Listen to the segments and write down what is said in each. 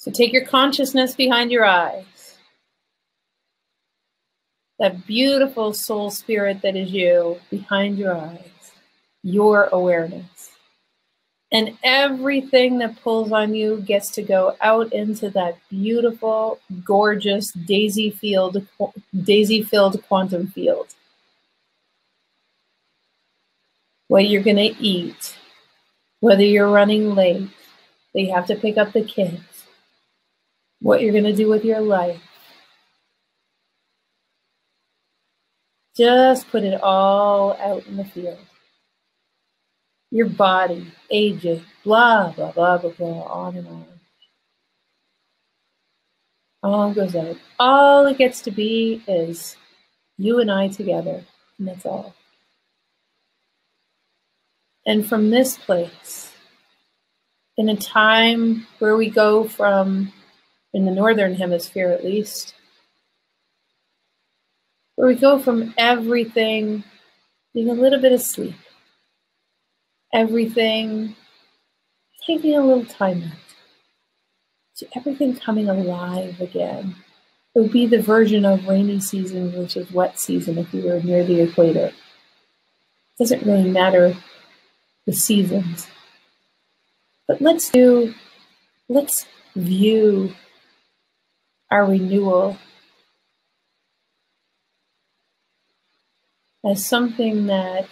So take your consciousness behind your eyes. That beautiful soul spirit that is you behind your eyes. Your awareness. And everything that pulls on you gets to go out into that beautiful, gorgeous, daisy-filled quantum field. What you're going to eat, whether you're running late, that you have to pick up the kids, what you're going to do with your life. Just put it all out in the field. Your body, aging, blah, blah, blah, blah, blah, on and on. All goes out. All it gets to be is you and I together, and that's all. And from this place, in a time where we go from, in the Northern Hemisphere at least, where we go from everything being a little bit asleep, everything taking a little time out, to everything coming alive again. It would be the version of rainy season versus wet season if you were near the equator. It doesn't really matter the seasons. But let's view our renewal as something that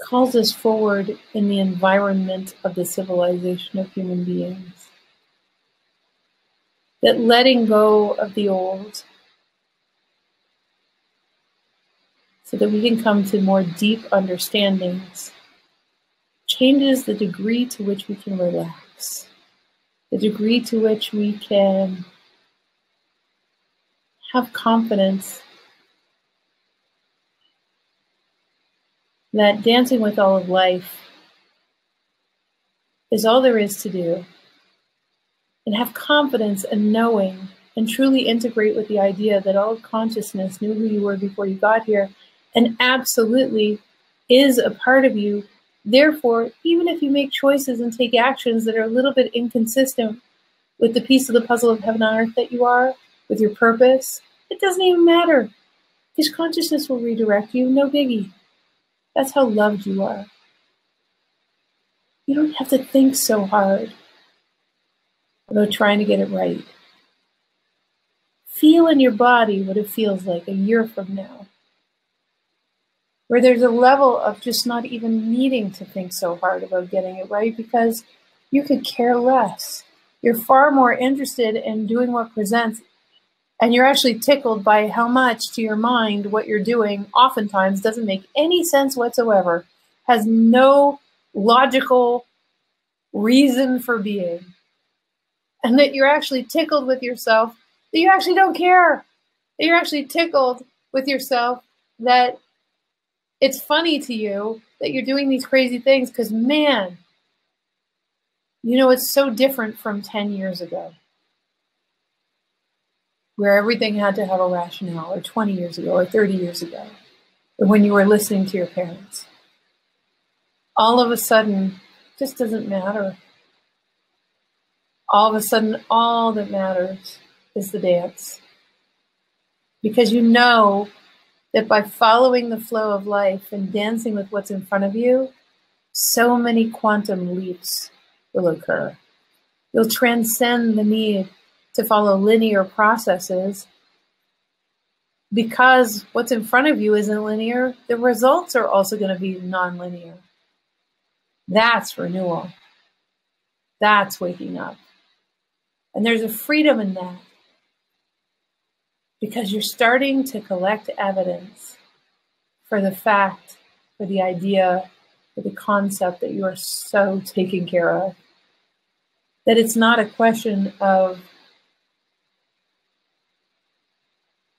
calls us forward in the environment of the civilization of human beings. That letting go of the old so that we can come to more deep understandings changes the degree to which we can relax, the degree to which we can have confidence that dancing with all of life is all there is to do, and have confidence in knowing and truly integrate with the idea that all of consciousness knew who you were before you got here and absolutely is a part of you. Therefore, even if you make choices and take actions that are a little bit inconsistent with the piece of the puzzle of heaven on earth that you are, with your purpose, it doesn't even matter, because consciousness will redirect you, no biggie. That's how loved you are. You don't have to think so hard about trying to get it right. Feel in your body what it feels like a year from now, where there's a level of just not even needing to think so hard about getting it right because you could care less. You're far more interested in doing what presents, and you're actually tickled by how much to your mind what you're doing oftentimes doesn't make any sense whatsoever, has no logical reason for being, and that you're actually tickled with yourself, that you actually don't care, that you're actually tickled with yourself, that it's funny to you that you're doing these crazy things because, man, you know, it's so different from 10 years ago, where everything had to have a rationale, or 20 years ago, or 30 years ago, or when you were listening to your parents. All of a sudden, it just doesn't matter. All of a sudden, all that matters is the dance. Because you know that by following the flow of life and dancing with what's in front of you, so many quantum leaps will occur. You'll transcend the need to follow linear processes because what's in front of you isn't linear. The results are also going to be non-linear. That's renewal. That's waking up. And there's a freedom in that because you're starting to collect evidence for the fact, for the idea, for the concept that you are so taken care of. That it's not a question of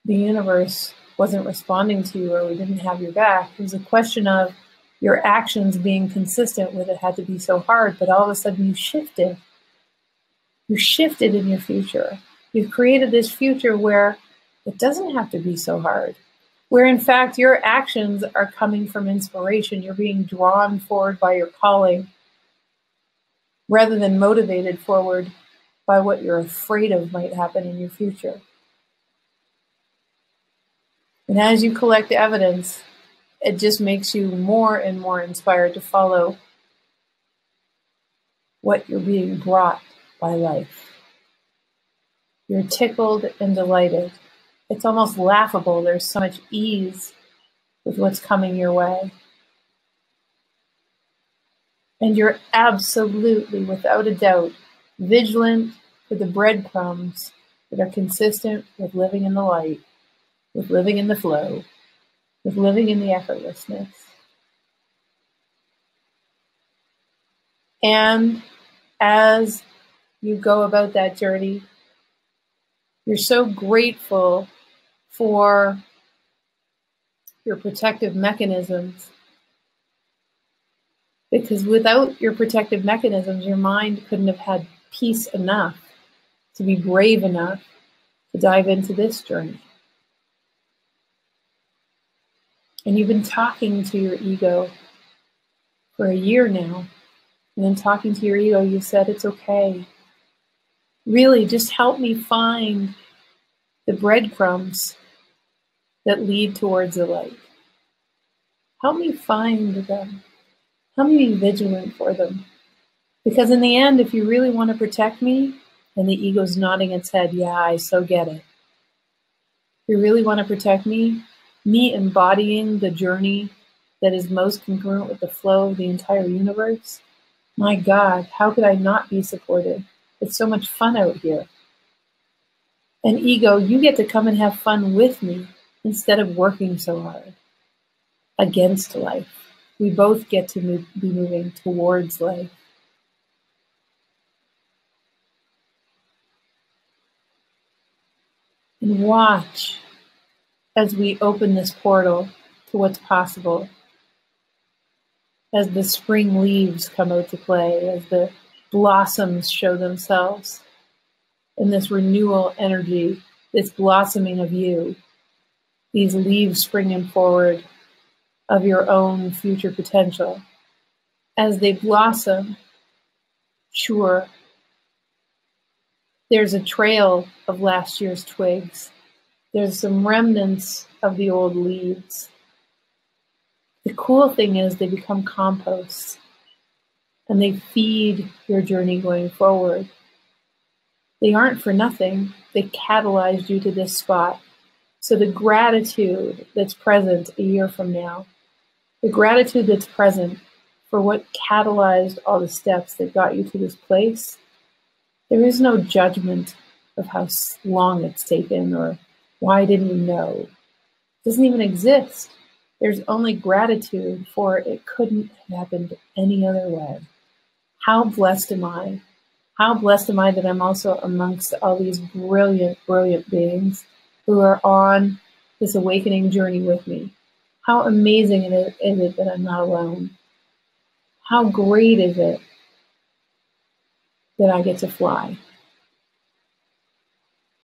the universe wasn't responding to you or we didn't have your back. It was a question of your actions being consistent with it had to be so hard, but all of a sudden you shifted. You shifted in your future. You've created this future where it doesn't have to be so hard, where in fact your actions are coming from inspiration. You're being drawn forward by your calling. rather than motivated forward by what you're afraid of might happen in your future. And as you collect evidence, it just makes you more and more inspired to follow what you're being brought by life. You're tickled and delighted. It's almost laughable. There's so much ease with what's coming your way. And you're absolutely, without a doubt, vigilant for the breadcrumbs that are consistent with living in the light, with living in the flow, with living in the effortlessness. And as you go about that journey, you're so grateful for your protective mechanisms, because without your protective mechanisms, your mind couldn't have had peace enough to be brave enough to dive into this journey. And you've been talking to your ego for a year now. And in talking to your ego, you said, it's okay. Really, just help me find the breadcrumbs that lead towards the light. Help me find them. Help me be vigilant for them. Because in the end, if you really want to protect me, and the ego's nodding its head, yeah, I so get it. If you really want to protect me embodying the journey that is most congruent with the flow of the entire universe, my God, how could I not be supported? It's so much fun out here. And ego, you get to come and have fun with me instead of working so hard against life. We both get to be moving towards life. And watch as we open this portal to what's possible, as the spring leaves come out to play, as the blossoms show themselves, in this renewal energy, this blossoming of you, these leaves springing forward of your own future potential. As they blossom, sure, there's a trail of last year's twigs. There's some remnants of the old leaves. The cool thing is they become compost and they feed your journey going forward. They aren't for nothing. They catalyzed you to this spot. So the gratitude that's present a year from now, the gratitude that's present for what catalyzed all the steps that got you to this place, there is no judgment of how long it's taken or why didn't you know. It doesn't even exist. There's only gratitude for it couldn't have happened any other way. How blessed am I? How blessed am I that I'm also amongst all these brilliant, brilliant beings who are on this awakening journey with me. How amazing is it that I'm not alone? How great is it that I get to fly?